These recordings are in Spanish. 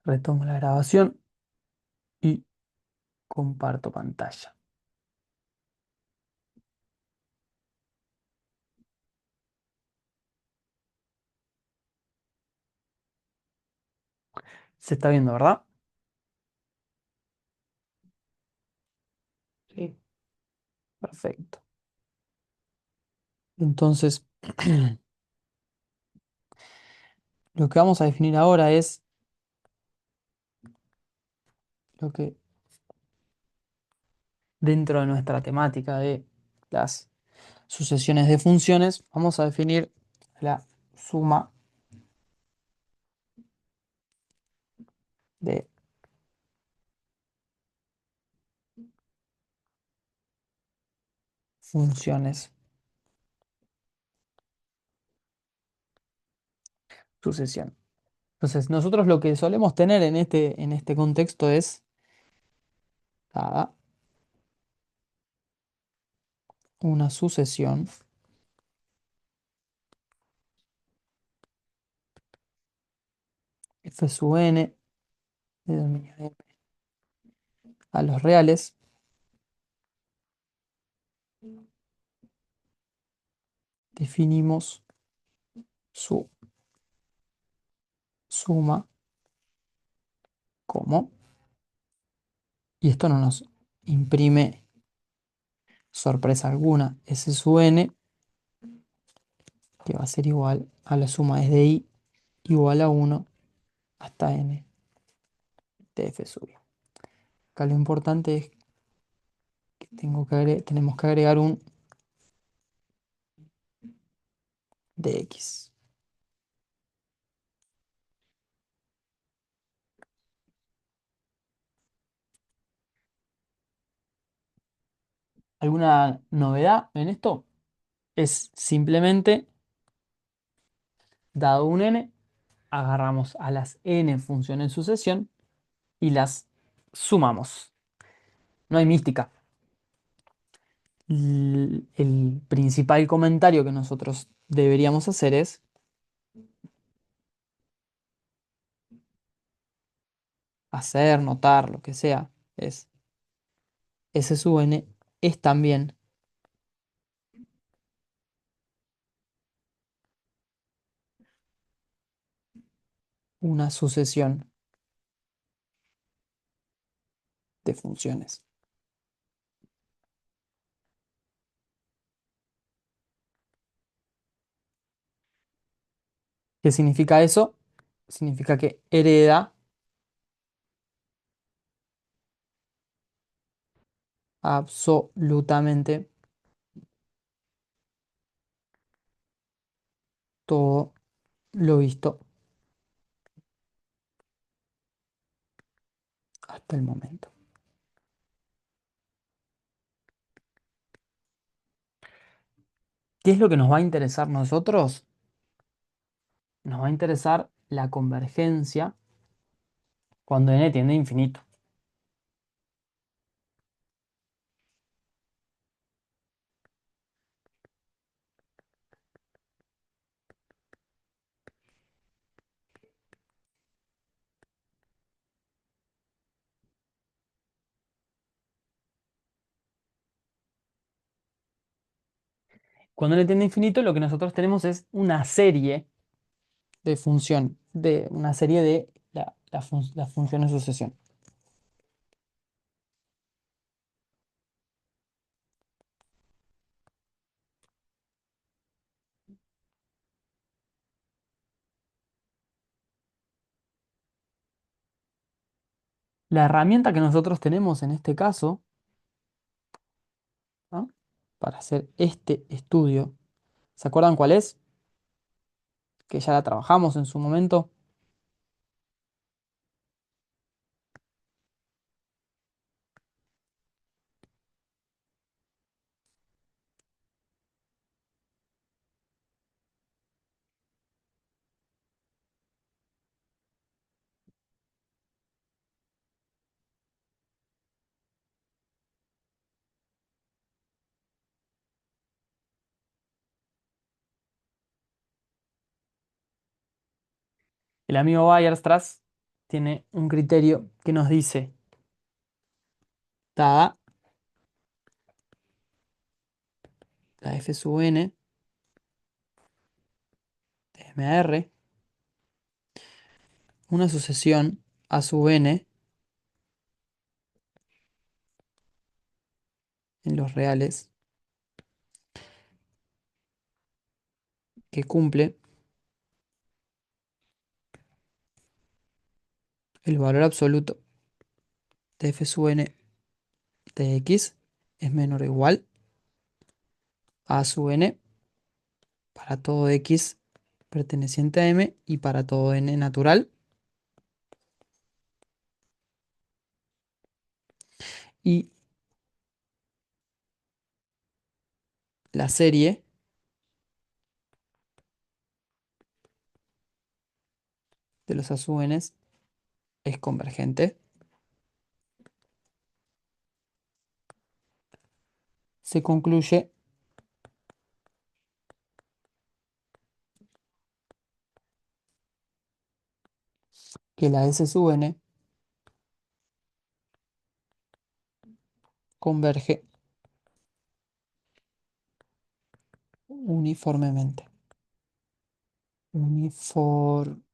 Retomo la grabación y comparto pantalla. Se está viendo, ¿verdad? Sí. Perfecto. Entonces, lo que vamos a definir ahora es lo que dentro de nuestra temática de las sucesiones de funciones, vamos a definir la suma de funciones sucesión. Entonces, nosotros lo que solemos tener en este contexto es dada una sucesión f sub n de dominio M a los reales, definimos su suma como, y esto no nos imprime sorpresa alguna, S sub n, que va a ser igual a la suma desde i igual a 1 hasta n de f sub i. Acá lo importante es que tenemos que agregar un dx. ¿Alguna novedad en esto? Es simplemente, dado un n, agarramos a las n funciones en sucesión y las sumamos. No hay mística. El principal comentario que nosotros deberíamos hacer es hacer, notar, lo que sea, es S sub n es también una sucesión de funciones. ¿Qué significa eso? Significa que hereda absolutamente todo lo visto hasta el momento. ¿Qué es lo que nos va a interesar a nosotros? Nos va a interesar la convergencia cuando n tiende a infinito. Cuando n tiende a infinito, lo que nosotros tenemos es una serie de función, de una serie de las funciones de sucesión. La herramienta que nosotros tenemos en este caso, ¿no?, para hacer este estudio, ¿se acuerdan cuál es? Que ya la trabajamos en su momento. El amigo Weierstrass tiene un criterio que nos dice, dada la f sub n de MR, una sucesión a sub n en los reales que cumple el valor absoluto de f sub n de x es menor o igual a sub n para todo x perteneciente a M y para todo n natural. Y la serie de los asúmenes es convergente. Se concluye que la S sub n converge uniformemente. Uniformemente.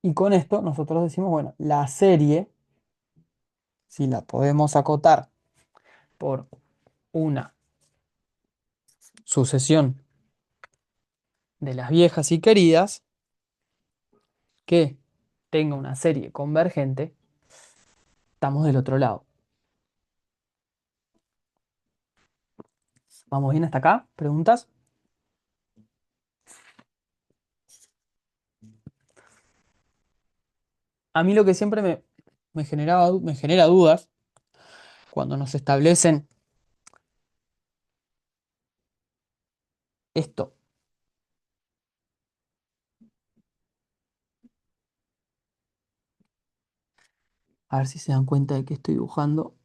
Y con esto nosotros decimos, bueno, la serie, si la podemos acotar por una sucesión de las viejas y queridas, que tenga una serie convergente, estamos del otro lado. ¿Vamos bien hasta acá? ¿Preguntas? A mí lo que siempre me genera dudas cuando nos establecen esto. A ver si se dan cuenta de que estoy dibujando.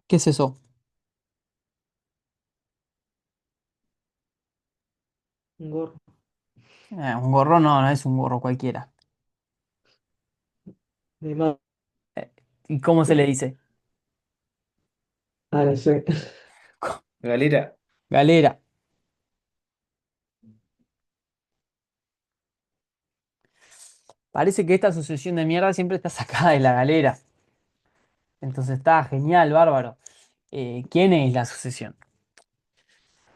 ¿Qué es eso? Un gorro. Un gorro no, no es un gorro cualquiera. De más. Eh, ¿Y cómo se le dice? Ah, no sé. Galera. Galera. Parece que esta asociación de mierda siempre está sacada de la galera. Entonces está genial, bárbaro. ¿Quién es la asociación?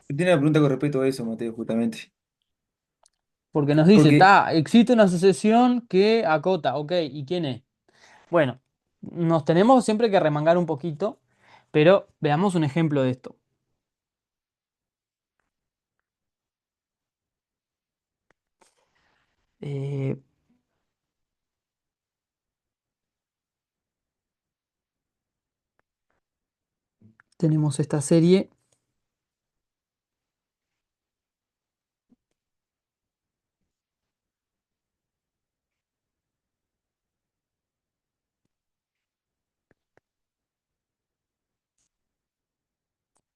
Tiene una pregunta con respecto a eso, Mateo, justamente. Porque nos dice, Porque existe una asociación que acota, ok, ¿y quién es? Bueno, nos tenemos siempre que remangar un poquito, pero veamos un ejemplo de esto. Eh, tenemos esta serie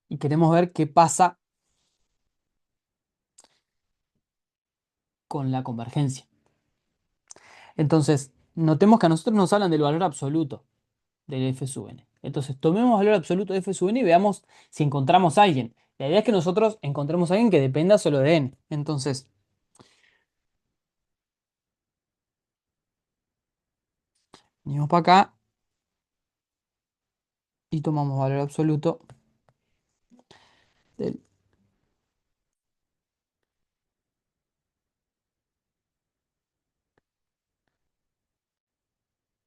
y queremos ver qué pasa con la convergencia. Entonces, notemos que a nosotros nos hablan del valor absoluto del f sub n. Entonces, tomemos el valor absoluto de f sub n y veamos si encontramos a alguien. La idea es que nosotros encontremos a alguien que dependa solo de n. Entonces, venimos para acá y tomamos valor absoluto del-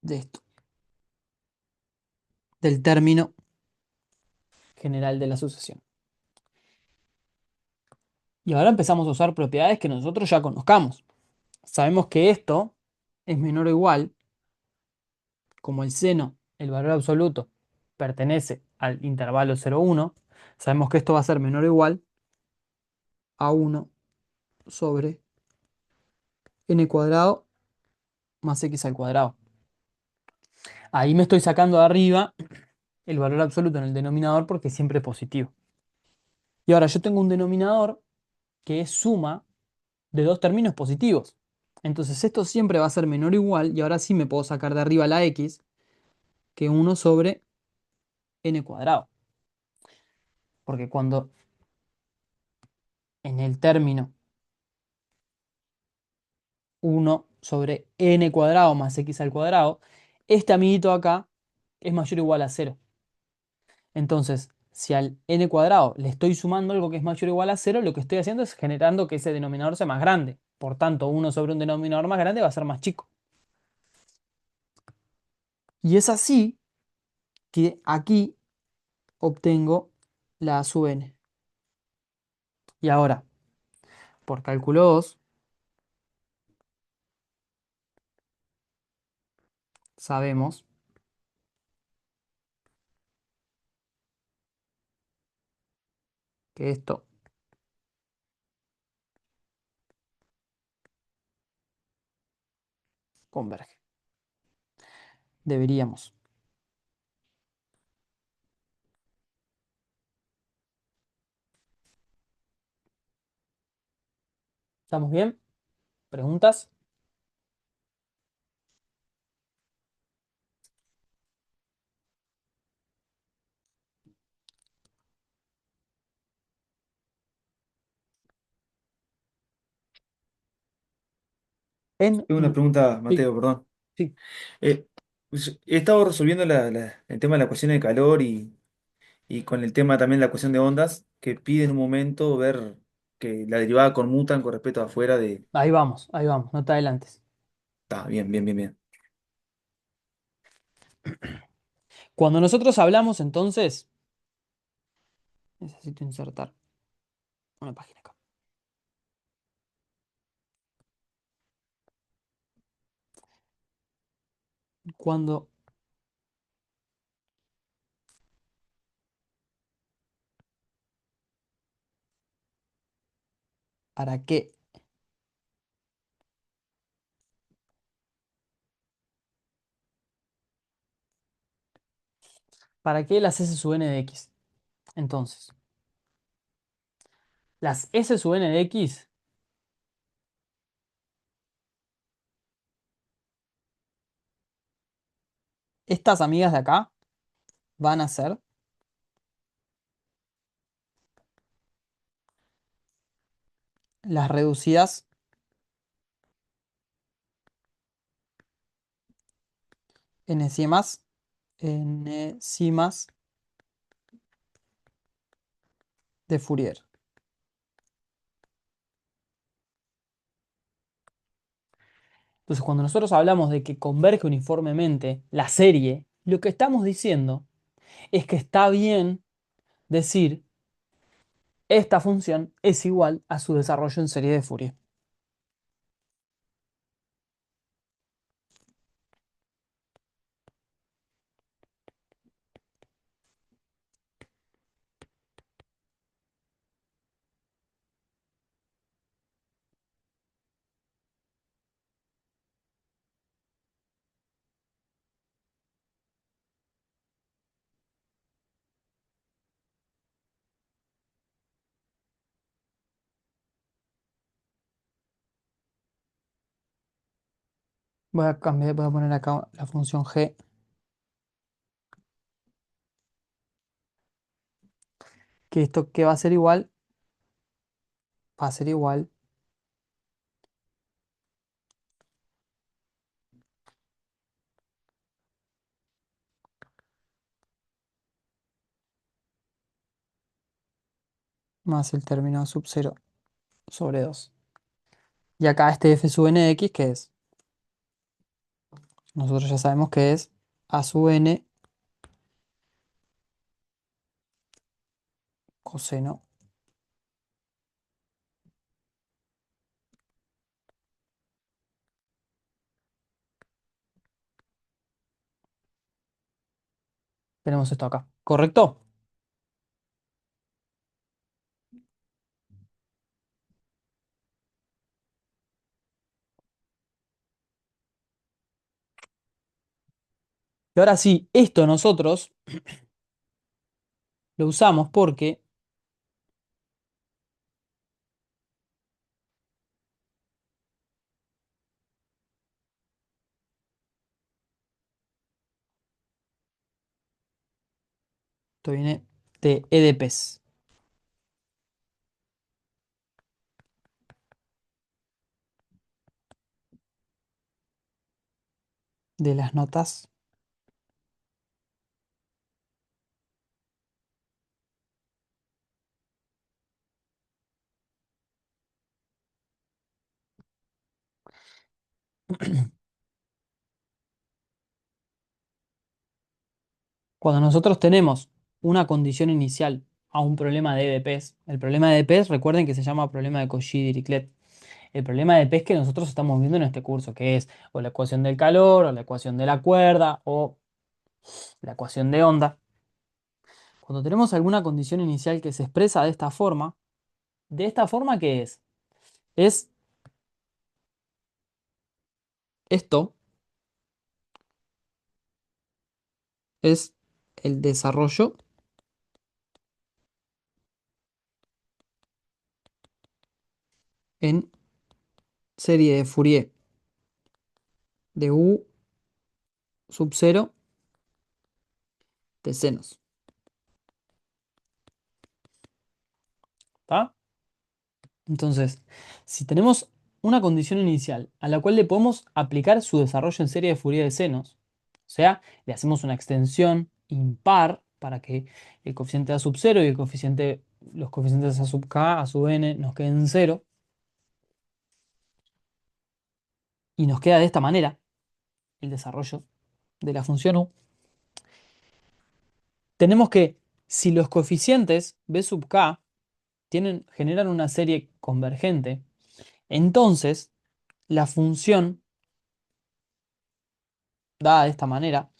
de esto, del término general de la sucesión. Y ahora empezamos a usar propiedades que nosotros ya conozcamos. Sabemos que esto es menor o igual, como el seno, el valor absoluto, pertenece al intervalo 0,1, sabemos que esto va a ser menor o igual a 1 sobre n cuadrado más x al cuadrado. Ahí me estoy sacando de arriba el valor absoluto en el denominador porque es siempre positivo. Y ahora yo tengo un denominador que es suma de dos términos positivos. Entonces esto siempre va a ser menor o igual y ahora sí me puedo sacar de arriba la x, que 1 sobre n cuadrado. Porque cuando en el término 1 sobre n cuadrado más x al cuadrado, este amiguito acá es mayor o igual a 0. Entonces, si al n cuadrado le estoy sumando algo que es mayor o igual a 0, lo que estoy haciendo es generando que ese denominador sea más grande. Por tanto, 1 sobre un denominador más grande va a ser más chico. Y es así que aquí obtengo la a sub n. Y ahora, por cálculo 2, sabemos que esto converge. Deberíamos. ¿Estamos bien? ¿Preguntas? En... Tengo una pregunta, Sí, Mateo, perdón. sí. Eh, pues, he estado resolviendo el tema de la ecuación de calor y con el tema también de la ecuación de ondas, que pide en un momento ver que la derivada conmutan con respecto a afuera de... Ahí vamos, no te adelantes. Está bien, bien, bien, bien. Cuando nosotros hablamos, entonces, necesito insertar una página acá. Cuando, ¿para qué? ¿Para qué las S sub n de x? Entonces, las S sub n de x, estas amigas de acá van a ser las reducidas enzimas, enzimas de Fourier. Entonces, cuando nosotros hablamos de que converge uniformemente la serie, lo que estamos diciendo es que está bien decir esta función es igual a su desarrollo en serie de Fourier. Voy a cambiar, voy a poner acá la función g, que esto que va a ser igual más el término sub 0 sobre 2. Y acá este f sub n de x, ¿qué es? Nosotros ya sabemos que es a sub n coseno Tenemos esto acá. ¿Correcto? Y ahora sí, esto nosotros lo usamos porque esto viene de EDPs, de las notas. Cuando nosotros tenemos una condición inicial a un problema de EDPs, el problema de EDPs, recuerden que se llama problema de Cauchy-Dirichlet. El problema de EDPs que nosotros estamos viendo en este curso, que es o la ecuación del calor, o la ecuación de la cuerda, o la ecuación de onda. Cuando tenemos alguna condición inicial que se expresa ¿de esta forma qué es? Es esto, es el desarrollo en serie de Fourier de U sub 0 de senos. ¿Está? Entonces, si tenemos una condición inicial a la cual le podemos aplicar su desarrollo en serie de Fourier de senos, o sea, le hacemos una extensión impar para que el coeficiente A sub 0 y los coeficientes A sub k, A sub n nos queden en cero, y nos queda de esta manera el desarrollo de la función U. Tenemos que, si los coeficientes B sub k generan una serie convergente, entonces la función dada de esta manera,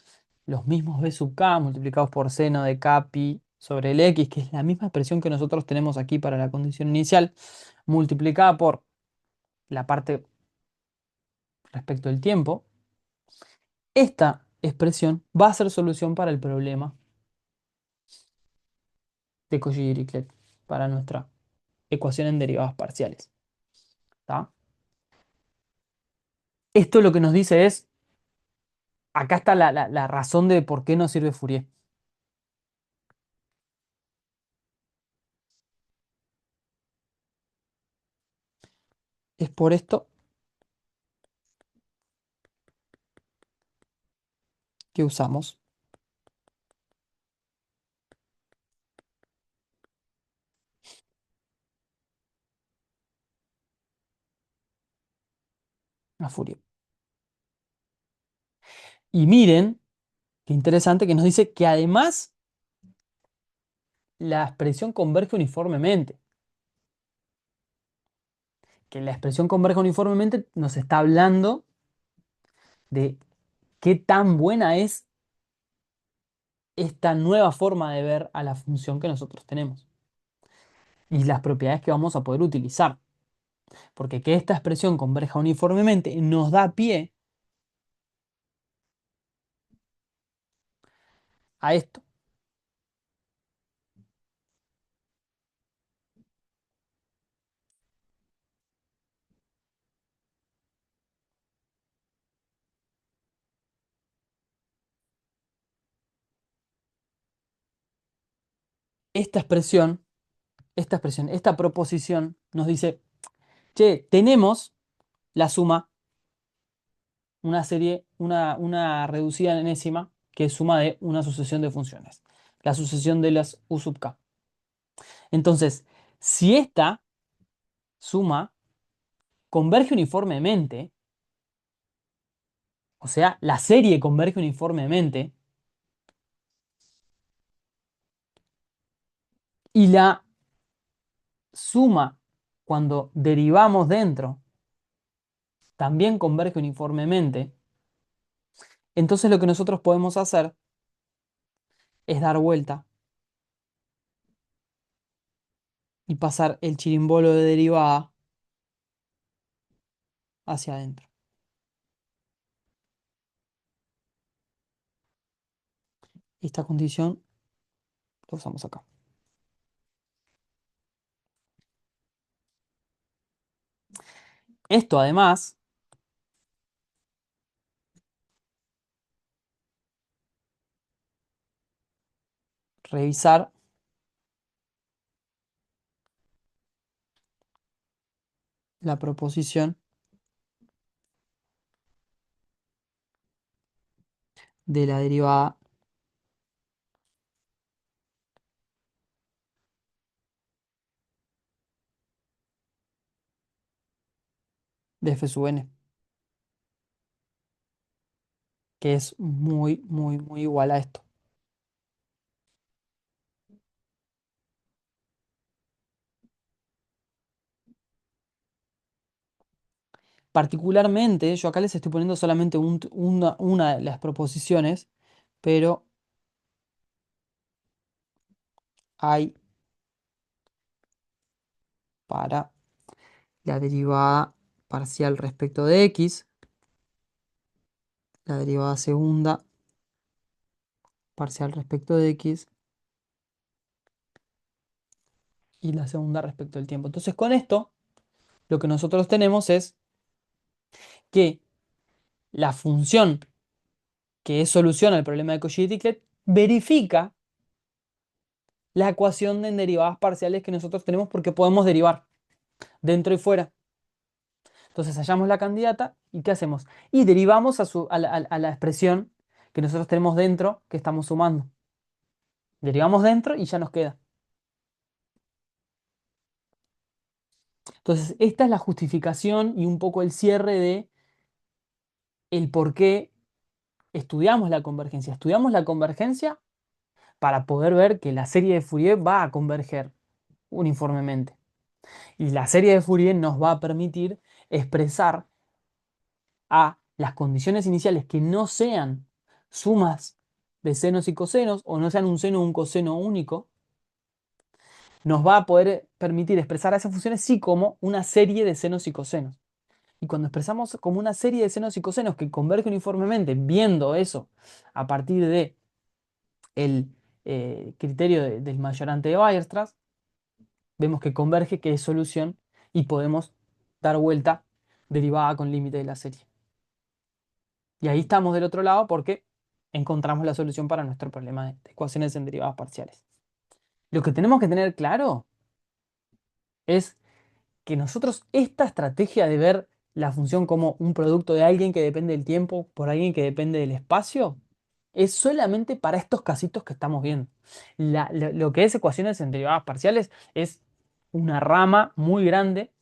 los mismos b sub k multiplicados por seno de k pi sobre el x, que es la misma expresión que nosotros tenemos aquí para la condición inicial, multiplicada por la parte respecto del tiempo, esta expresión va a ser solución para el problema de Cauchy-Dirichlet, para nuestra ecuación en derivadas parciales. ¿Tá? Esto lo que nos dice es, acá está la razón de por qué nos sirve Fourier. Es por esto que usamos a Fourier. Y miren, qué interesante que nos dice que además la expresión converge uniformemente. Que la expresión converge uniformemente nos está hablando de qué tan buena es esta nueva forma de ver a la función que nosotros tenemos y las propiedades que vamos a poder utilizar. Porque que esta expresión converja uniformemente nos da pie a esto. Esta expresión, esta proposición nos dice, che, tenemos la suma, una serie, una reducida enésima, que es suma de una sucesión de funciones. La sucesión de las u sub k. Entonces, si esta suma converge uniformemente, o sea, la serie converge uniformemente, y la suma cuando derivamos dentro también converge uniformemente, entonces lo que nosotros podemos hacer es dar vuelta y pasar el chirimbolo de derivada hacia adentro. Esta condición la usamos acá. Esto además revisar la proposición de la derivada de f sub n, que es muy, muy, muy igual a esto. Particularmente, yo acá les estoy poniendo solamente una de las proposiciones, pero hay para la derivada parcial respecto de x, la derivada segunda parcial respecto de x y la segunda respecto del tiempo. Entonces, con esto, lo que nosotros tenemos es que la función que es solución al problema de Cauchy-Dirichlet verifica la ecuación en derivadas parciales que nosotros tenemos porque podemos derivar dentro y fuera. Entonces hallamos la candidata y ¿qué hacemos? Y derivamos a la expresión que nosotros tenemos dentro que estamos sumando. Derivamos dentro y ya nos queda. Entonces esta es la justificación y un poco el cierre de el por qué estudiamos la convergencia. Estudiamos la convergencia para poder ver que la serie de Fourier va a converger uniformemente. Y la serie de Fourier nos va a permitir expresar a las condiciones iniciales que no sean sumas de senos y cosenos o no sean un seno o un coseno único, nos va a poder permitir expresar a esas funciones sí como una serie de senos y cosenos. Y cuando expresamos como una serie de senos y cosenos que convergen uniformemente, viendo eso a partir de el criterio del mayorante de Weierstrass, vemos que converge, que es solución, y podemos dar vuelta derivada con límite de la serie. Y ahí estamos del otro lado porque encontramos la solución para nuestro problema de ecuaciones en derivadas parciales. Lo que tenemos que tener claro es que nosotros esta estrategia de ver la función como un producto de alguien que depende del tiempo por alguien que depende del espacio es solamente para estos casitos que estamos viendo. Lo que es ecuaciones en derivadas parciales es una rama muy grande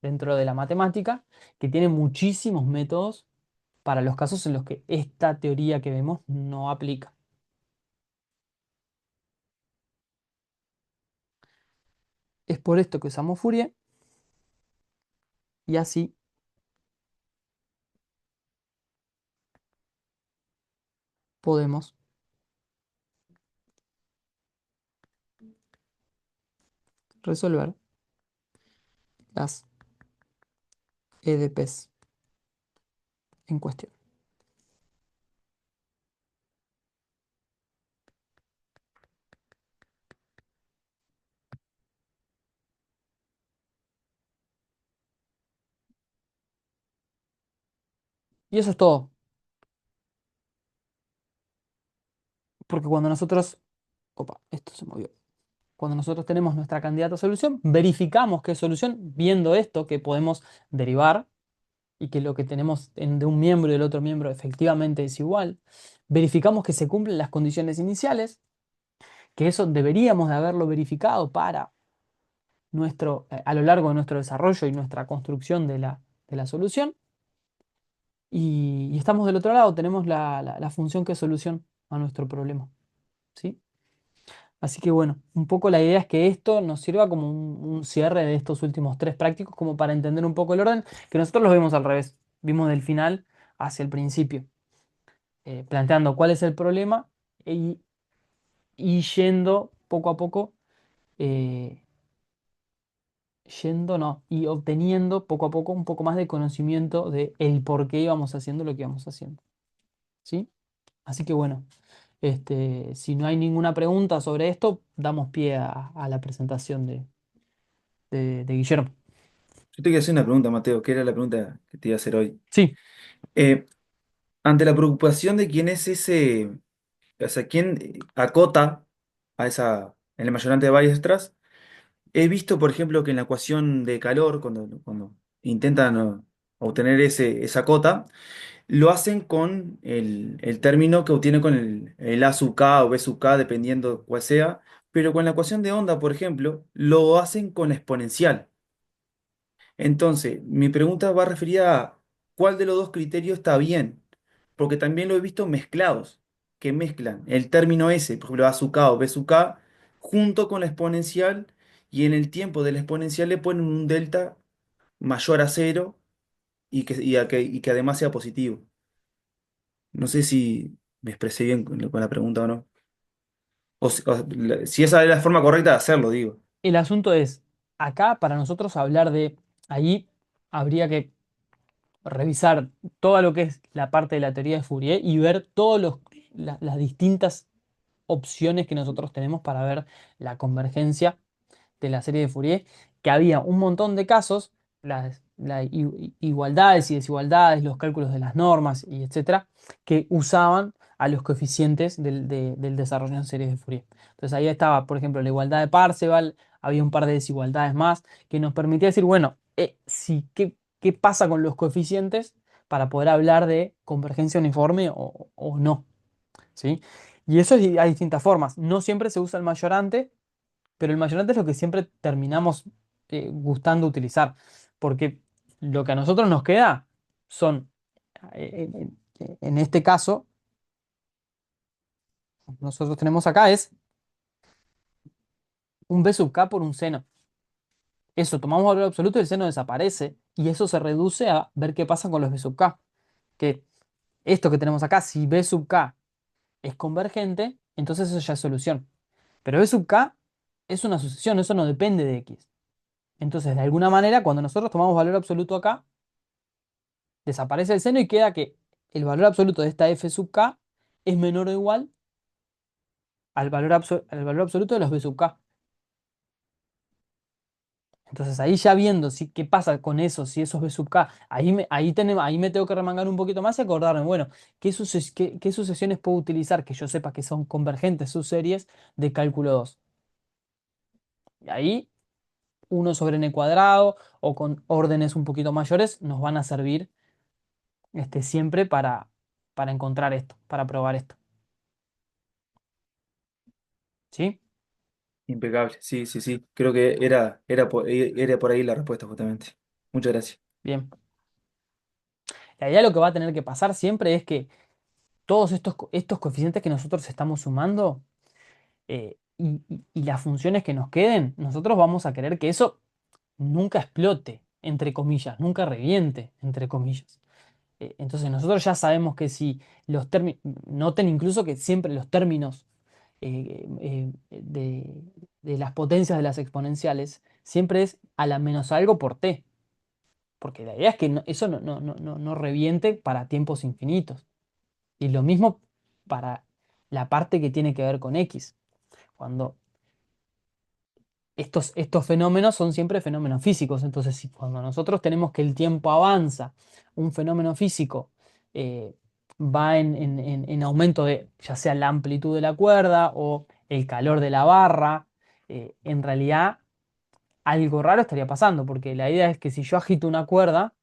dentro de la matemática que tiene muchísimos métodos para los casos en los que esta teoría que vemos no aplica. Es por esto que usamos Fourier y así podemos resolver las EDPs en cuestión. Y eso es todo, porque cuando nosotros, opa, esto se movió. Cuando nosotros tenemos nuestra candidata a solución, verificamos que es solución viendo esto que podemos derivar y que lo que tenemos de un miembro y del otro miembro efectivamente es igual. Verificamos que se cumplen las condiciones iniciales, que eso deberíamos de haberlo verificado para a lo largo de nuestro desarrollo y nuestra construcción de la solución. Y estamos del otro lado, tenemos la función que es solución a nuestro problema. ¿Sí? Así que bueno, un poco la idea es que esto nos sirva como un cierre de estos últimos tres prácticos, como para entender un poco el orden, que nosotros los vemos al revés. Vimos del final hacia el principio, planteando cuál es el problema y y yendo poco a poco, eh, yendo no, y obteniendo poco a poco un poco más de conocimiento de el por qué íbamos haciendo lo que íbamos haciendo. ¿Sí? Así que bueno, si no hay ninguna pregunta sobre esto, damos pie a la presentación de Guillermo. Yo te quiero hacer una pregunta, Mateo, que era la pregunta que te iba a hacer hoy. Sí, Eh, Ante la preocupación de quién es ese, o sea, quién acota a esa, en el mayorante de Weierstrass, he visto, por ejemplo, que en la ecuación de calor, cuando intentan obtener esa cota, lo hacen con el término que obtiene con el A sub K o B sub K, dependiendo cuál sea, pero con la ecuación de onda, por ejemplo, lo hacen con la exponencial. Entonces, mi pregunta va referida a cuál de los dos criterios está bien, porque también lo he visto mezclados, que mezclan el término ese, por ejemplo, A sub K o B sub K, junto con la exponencial, y en el tiempo de la exponencial le ponen un delta mayor a cero y que además sea positivo. No sé si me expresé bien con la pregunta o no. Si esa es la forma correcta de hacerlo, digo. el asunto es, acá para nosotros hablar de, ahí habría que revisar todo lo que es la parte de la teoría de Fourier y ver todas las distintas opciones que nosotros tenemos para ver la convergencia de la serie de Fourier, que había un montón de casos, las igualdades y desigualdades, los cálculos de las normas y etcétera, que usaban a los coeficientes del desarrollo en series de Fourier. Entonces ahí estaba, por ejemplo, la igualdad de Parseval, había un par de desigualdades más que nos permitía decir, bueno, ¿qué pasa con los coeficientes para poder hablar de convergencia uniforme o no? ¿Sí? Y eso hay distintas formas. No siempre se usa el mayorante, pero el mayorante es lo que siempre terminamos gustando utilizar, porque lo que a nosotros nos queda son, en este caso, nosotros tenemos acá es un b sub k por un seno. Eso, tomamos valor absoluto y el seno desaparece, y eso se reduce a ver qué pasa con los b sub k. Que esto que tenemos acá, si b sub k es convergente, entonces eso ya es solución. Pero b sub k es una sucesión, eso no depende de x. Entonces, de alguna manera, cuando nosotros tomamos valor absoluto acá, desaparece el seno y queda que el valor absoluto de esta f sub k es menor o igual al valor absoluto de los b sub k. Entonces ahí ya viendo qué pasa con eso, si esos b sub k, ahí me tengo que remangar un poquito más y acordarme, bueno, qué sucesiones puedo utilizar que yo sepa que son convergentes sus series de cálculo 2. Y ahí uno sobre n cuadrado o con órdenes un poquito mayores nos van a servir siempre para encontrar esto, para probar esto. ¿Sí? Impecable, sí, sí, sí. Creo que era por ahí la respuesta, justamente. Muchas gracias. Bien. La idea lo que va a tener que pasar siempre es que todos estos coeficientes que nosotros estamos sumando y las funciones que nos queden, nosotros vamos a querer que eso nunca explote, entre comillas, nunca reviente, entre comillas. Entonces nosotros ya sabemos que si los términos, noten incluso que siempre los términos de las potencias de las exponenciales siempre es a la menos algo por t, porque la idea es que eso no reviente para tiempos infinitos. Y lo mismo para la parte que tiene que ver con x. Cuando estos fenómenos son siempre fenómenos físicos, entonces si cuando nosotros tenemos que el tiempo avanza, un fenómeno físico eh, va en aumento de ya sea la amplitud de la cuerda o el calor de la barra, en realidad algo raro estaría pasando, porque la idea es que si yo agito una cuerda,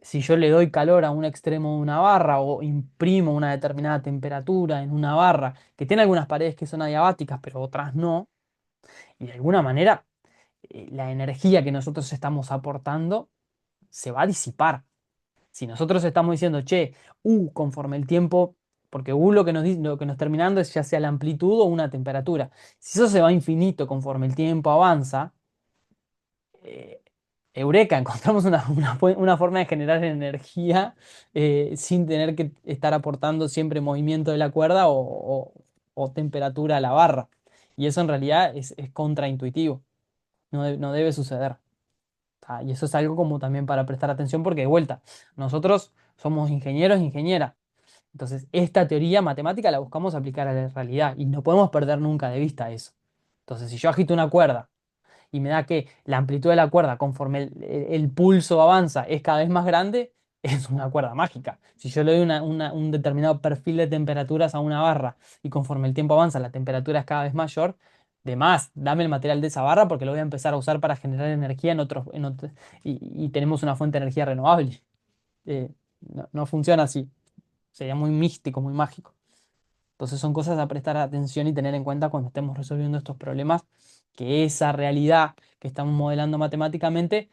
si yo le doy calor a un extremo de una barra o imprimo una determinada temperatura en una barra, que tiene algunas paredes que son adiabáticas, pero otras no, y de alguna manera la energía que nosotros estamos aportando se va a disipar. Si nosotros estamos diciendo, che, conforme el tiempo, porque lo que nos terminando es ya sea la amplitud o una temperatura. Si eso se va a infinito conforme el tiempo avanza, eh, Eureka, encontramos una forma de generar energía sin tener que estar aportando siempre movimiento de la cuerda o temperatura a la barra. Y eso en realidad es contraintuitivo, no debe suceder. Y eso es algo como también para prestar atención porque de vuelta, nosotros somos ingenieros e ingenieras. Entonces, esta teoría matemática la buscamos aplicar a la realidad y no podemos perder nunca de vista eso. Entonces, si yo agito una cuerda y me da que la amplitud de la cuerda conforme el pulso avanza es cada vez más grande, es una cuerda mágica. Si yo le doy un determinado perfil de temperaturas a una barra y conforme el tiempo avanza la temperatura es cada vez mayor, de más, dame el material de esa barra porque lo voy a empezar a usar para generar energía y tenemos una fuente de energía renovable. No funciona así. Sería muy místico, muy mágico. Entonces son cosas a prestar atención y tener en cuenta cuando estemos resolviendo estos problemas, que esa realidad que estamos modelando matemáticamente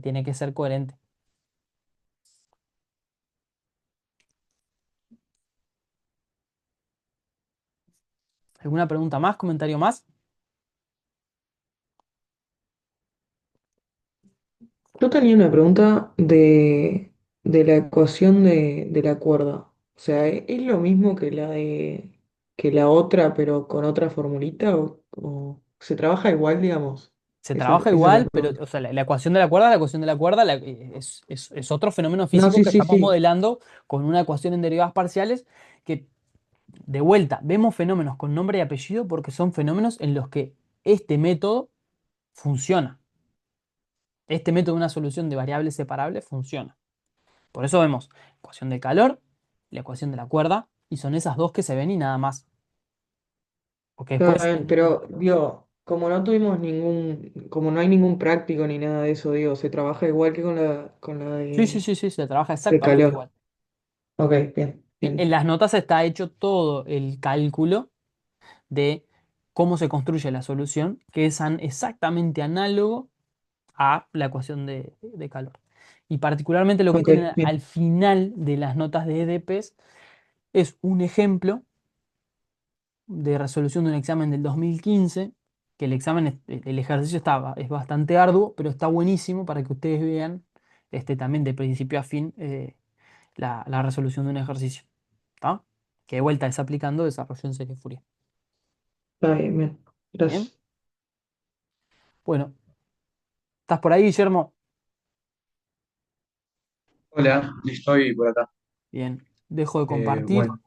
tiene que ser coherente. ¿Alguna pregunta más? ¿Comentario más? Yo tenía una pregunta de la ecuación de la cuerda. O sea, ¿es lo mismo que que la otra, pero con otra formulita? O se trabaja igual, digamos? Se trabaja Esa es la igual, pero pregunta. o sea, la ecuación de la cuerda, la ecuación de la cuerda es otro fenómeno No, físico sí, que sí, estamos sí. modelando con una ecuación en derivadas parciales que, de vuelta, vemos fenómenos con nombre y apellido porque son fenómenos en los que este método funciona. Este método de una solución de variables separables funciona. Por eso vemos ecuación de calor, la ecuación de la cuerda, y son esas dos que se ven y nada más. Porque Está después, bien, pero digo, como no tuvimos como no hay ningún práctico ni nada de eso, digo, se trabaja igual que con con la sí, sí, sí, sí, se trabaja de exactamente calor. igual. Ok, bien, Sí, en bien. las notas está hecho todo el cálculo de cómo se construye la solución, que es exactamente análogo a la ecuación de calor. Y particularmente lo que Ok, tienen bien. al final de las notas de EDPs es un ejemplo de resolución de un examen del 2015, que el examen, el ejercicio es bastante arduo, pero está buenísimo para que ustedes vean también de principio a fin la resolución de un ejercicio. ¿Está? Que de vuelta es aplicando desarrollo en serie Fourier. Está bien, bien. Bien. Gracias. Bueno, ¿estás por ahí, Guillermo? Hola, estoy por acá. Bien. Dejo de compartir Bueno,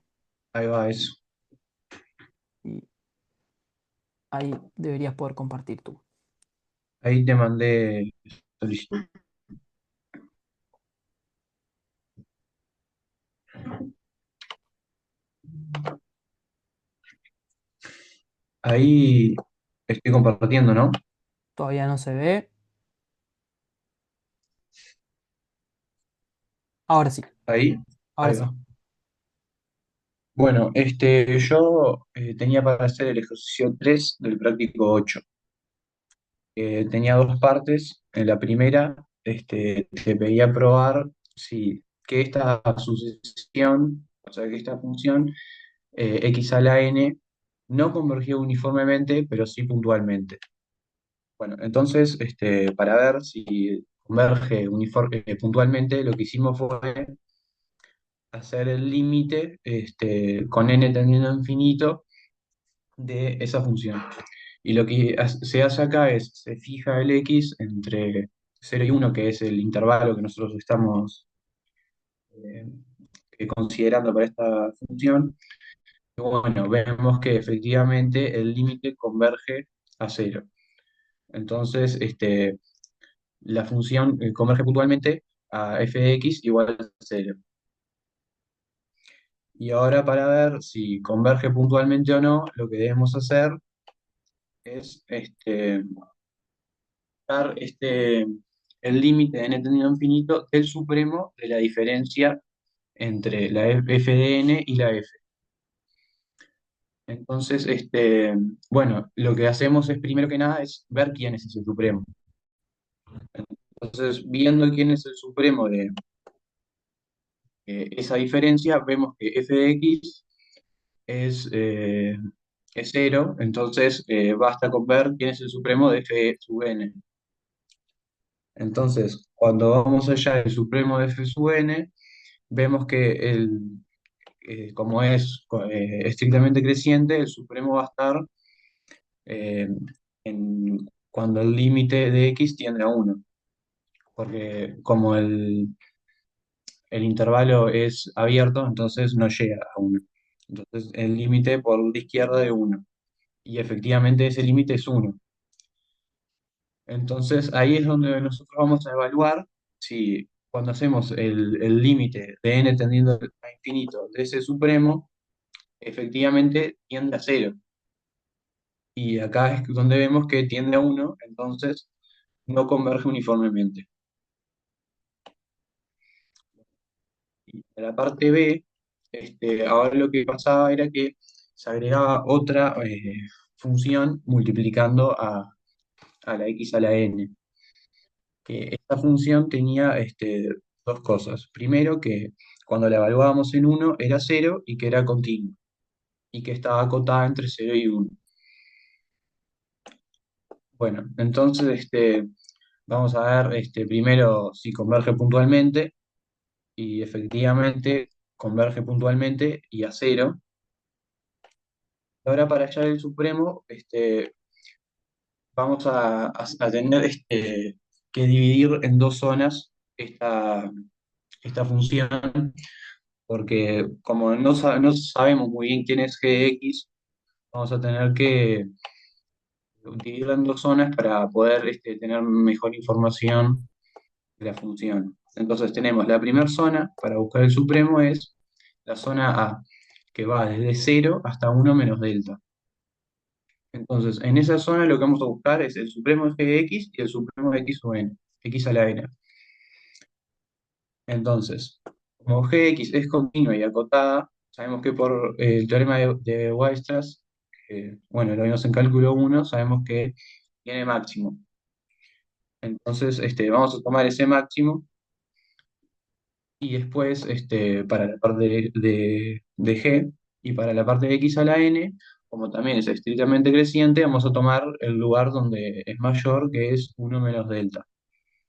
ahí va eso. y ahí deberías poder compartir tú. Ahí te mandé solicitud. Ahí estoy compartiendo, ¿no? Todavía no se ve. Ahora sí, Ahí, ahora ahí sí. va. Bueno, yo tenía para hacer el ejercicio 3 del práctico 8. Tenía dos partes. En la primera, te pedía probar si que esta sucesión, o sea, que esta función x a la n no convergía uniformemente, pero sí puntualmente. Bueno, entonces, para ver si converge puntualmente, lo que hicimos fue hacer el límite con n tendiendo a infinito de esa función. Y lo que se hace acá es, se fija el x entre 0 y 1, que es el intervalo que nosotros estamos eh, considerando para esta función. Y bueno, vemos que efectivamente el límite converge a 0. Entonces, la función converge puntualmente a f de x igual a 0. Y ahora para ver si converge puntualmente o no, lo que debemos hacer es dar el límite de n tendido a infinito del supremo de la diferencia entre la f de n y la f. Entonces, bueno, lo que hacemos es primero que nada es ver quién es ese supremo. Entonces, viendo quién es el supremo de esa diferencia, vemos que f de x es, eh, es 0, entonces basta con ver quién es el supremo de f sub n. Entonces, cuando vamos allá del supremo de f sub n, vemos que como es estrictamente creciente, el supremo va a estar eh, cuando el límite de x tiende a uno, porque como el intervalo es abierto, entonces no llega a uno. Entonces el límite por la izquierda de uno. Y efectivamente ese límite es uno. Entonces ahí es donde nosotros vamos a evaluar si cuando hacemos el límite de n tendiendo a infinito de ese supremo, efectivamente tiende a cero. Y acá es donde vemos que tiende a uno, entonces no converge uniformemente. Y en la parte B, ahora lo que pasaba era que se agregaba otra función multiplicando a la x a la n. Que esta función tenía dos cosas. Primero, que cuando la evaluábamos en uno era cero y que era continua, y que estaba acotada entre cero y uno. Bueno, entonces vamos a ver primero si converge puntualmente, y efectivamente converge puntualmente y a cero. Ahora para hallar el supremo, vamos a tener que dividir en dos zonas esta función, porque como no sabemos muy bien quién es g de x, vamos a tener que dividirla en dos zonas para poder tener mejor información de la función. Entonces tenemos la primera zona para buscar el supremo es la zona A, que va desde cero hasta uno menos delta. Entonces, en esa zona lo que vamos a buscar es el supremo de g de x y el supremo de x o n, x a la n. Entonces, como Gx es continua y acotada, sabemos que por el teorema de Weierstrass, bueno, lo vimos en cálculo uno, sabemos que tiene máximo. Entonces, vamos a tomar ese máximo y después, para la parte de G y para la parte de x a la n, como también es estrictamente creciente, vamos a tomar el lugar donde es mayor, que es uno menos delta.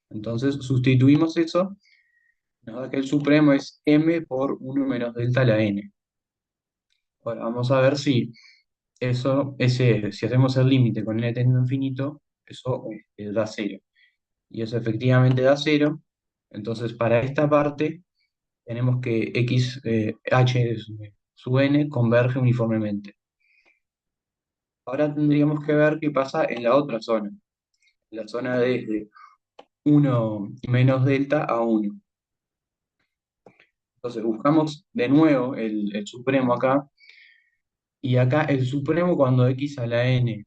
Entonces, sustituimos eso, nos da que el supremo es m por uno menos delta a la n. Ahora vamos a ver si si hacemos el límite con n tendiendo a infinito, eso da cero. Y eso efectivamente da cero. Entonces, para esta parte, tenemos que h sub n converge uniformemente. Ahora tendríamos que ver qué pasa en la otra zona, la zona desde uno menos delta a uno. Entonces, buscamos de nuevo el supremo acá. Y acá el supremo cuando x a la n,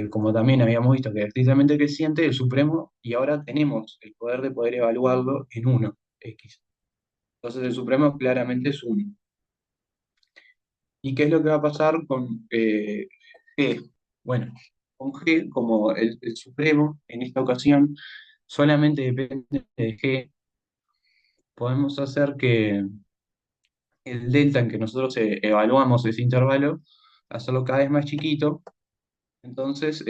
como también habíamos visto que es estrictamente creciente, el supremo, y ahora tenemos el poder de poder evaluarlo en uno x. Entonces el supremo claramente es uno. ¿Y qué es lo que va a pasar con g? Bueno, con g, como el supremo en esta ocasión solamente depende de g, podemos hacer que el delta en que nosotros evaluamos ese intervalo, hacerlo cada vez más chiquito. Entonces,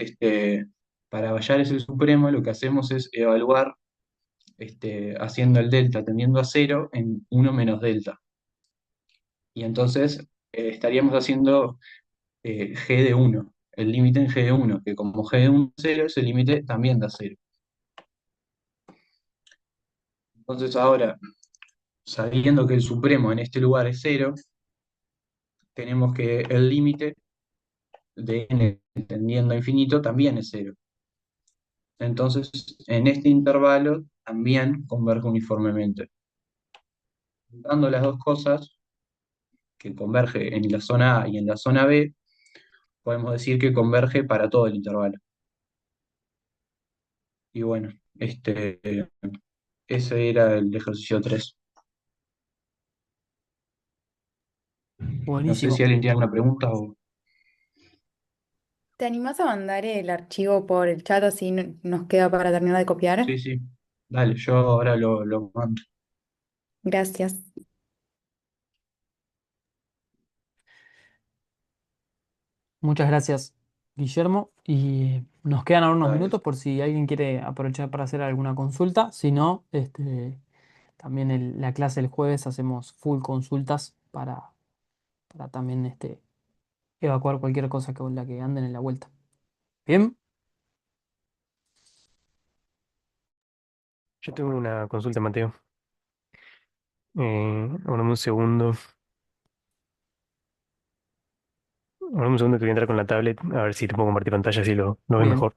para hallar ese supremo, lo que hacemos es evaluar haciendo el delta tendiendo a cero en uno menos delta. Y entonces estaríamos haciendo g de uno, el límite en g de uno, que como g de 1 es 0, ese límite también da cero. Entonces ahora, sabiendo que el supremo en este lugar es cero, tenemos que el límite de n tendiendo a infinito también es cero. Entonces, en este intervalo también converge uniformemente. Juntando las dos cosas, que converge en la zona A y en la zona B, podemos decir que converge para todo el intervalo. Y bueno, ese era el ejercicio 3. No sé si Buenísimo. alguien tiene alguna pregunta o... ¿Te animás a mandar el archivo por el chat así nos queda para terminar de copiar? Sí, sí. Dale, yo ahora lo mando. Gracias. Muchas gracias, Guillermo. Y nos quedan ahora unos Dale. minutos por si alguien quiere aprovechar para hacer alguna consulta. Si no, también la clase del jueves hacemos full consultas para también evacuar cualquier cosa la que anden en la vuelta. Bien, Yo tengo una consulta, Mateo. Ahora un segundo. Ahora un segundo que voy a entrar con la tablet a ver si te puedo compartir pantalla así lo ves bien. mejor.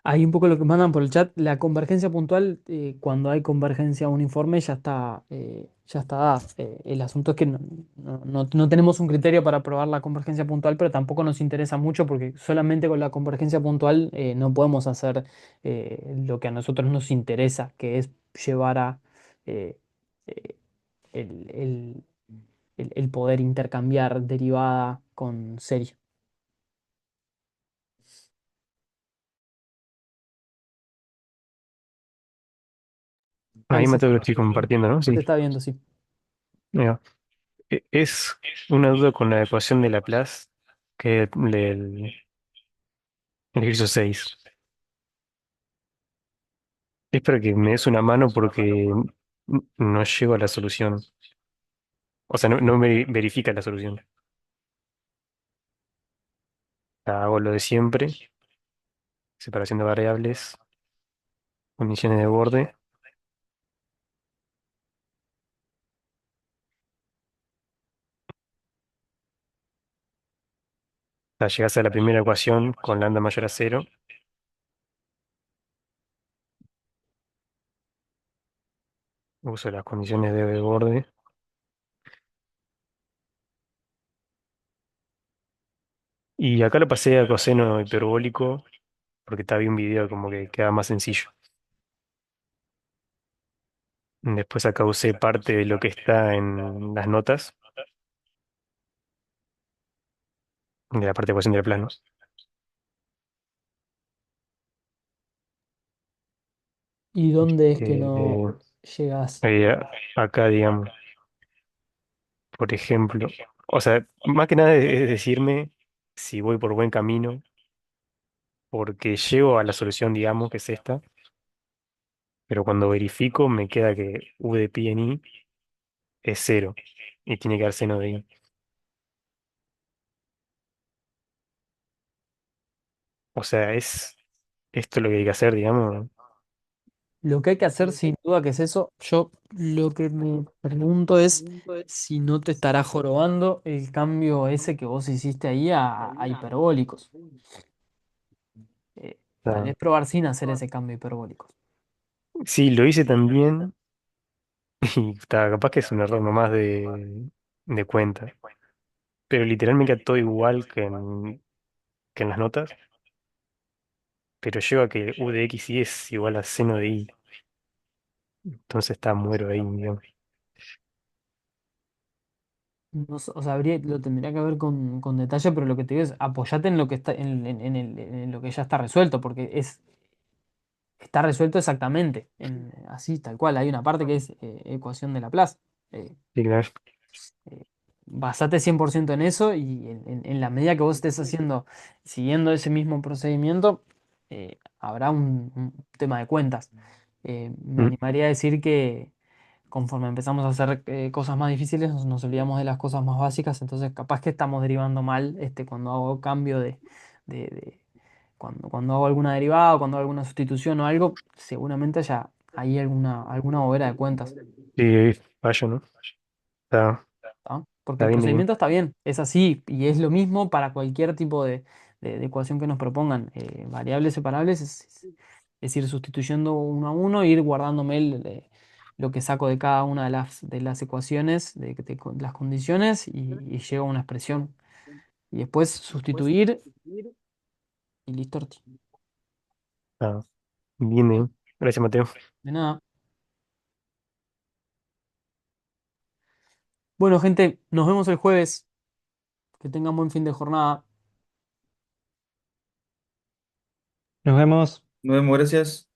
Ahí un poco lo que mandan por el chat, la convergencia puntual, cuando hay convergencia uniforme ya está dada. El asunto es que no tenemos un criterio para probar la convergencia puntual, pero tampoco nos interesa mucho porque solamente con la convergencia puntual no podemos hacer lo que a nosotros nos interesa, que es llevar a eh, eh, el, el- el poder intercambiar derivada con serie. Ahí Ahí, Mateo, lo estoy compartiendo, ¿no? se te Sí. está viendo, sí. Ahí va. Es una duda con la ecuación de Laplace que del el ejercicio 6. Es para que me des una mano porque no llego a la solución. O sea, no me verifica la solución. Hago lo de siempre, separación de variables, condiciones de borde. O sea, llegas a la primera ecuación con lambda mayor a cero, uso las condiciones de borde. Y acá lo pasé a coseno hiperbólico porque estaba un video como que queda más sencillo. Después acá usé parte de lo que está en las notas de la parte de ecuación del plano. ¿Y dónde es que no Eh, llegas? acá, digamos, por ejemplo, o sea, más que nada es decirme si voy por buen camino, porque llego a la solución, digamos, que es esta, pero cuando verifico me queda que u de pi en i es cero y tiene que dar seno de i. O sea, es esto lo que hay que hacer, digamos. Lo que hay que hacer sin duda que es eso. Yo lo que me pregunto es si no te estará jorobando el cambio ese que vos hiciste ahí a hiperbólicos. O Tal sea, vez probar sin hacer ese cambio hiperbólicos. sí, lo hice también y está, capaz que es un error nomás de cuenta, pero literal me queda todo igual que en las notas, pero llego a que u de x y es igual a seno de i, entonces está muero ahí, digamos. No, o sea, lo tendría que ver con detalle, pero lo que te digo es apoyate en lo que está, en lo que ya está resuelto, porque está resuelto exactamente, así, tal cual. Hay una parte que es ecuación de Laplace. Eh, Sí, claro. eh, Basate 100% en eso y en la medida que vos estés siguiendo ese mismo procedimiento, habrá un tema de cuentas. Me Mm. animaría a decir que conforme empezamos a hacer cosas más difíciles, nos olvidamos de las cosas más básicas, entonces capaz que estamos derivando mal cuando hago cambio cuando hago alguna derivada o cuando hago alguna sustitución o algo, seguramente haya ahí alguna bobera de cuentas. Sí, fallo, ¿no? Está. ¿Tá? Porque Está el bien, Daniel. procedimiento está bien, es así, y es lo mismo para cualquier tipo de ecuación que nos propongan. Variables separables es ir sustituyendo uno a uno, ir guardándome lo que saco de cada una de las ecuaciones, las condiciones, y llego a una expresión. Y después sustituir y listo. Ah, bien, Daniel. Gracias, Mateo. De nada. Bueno, gente, nos vemos el jueves. Que tengan buen fin de jornada. Nos vemos. Nos vemos, gracias.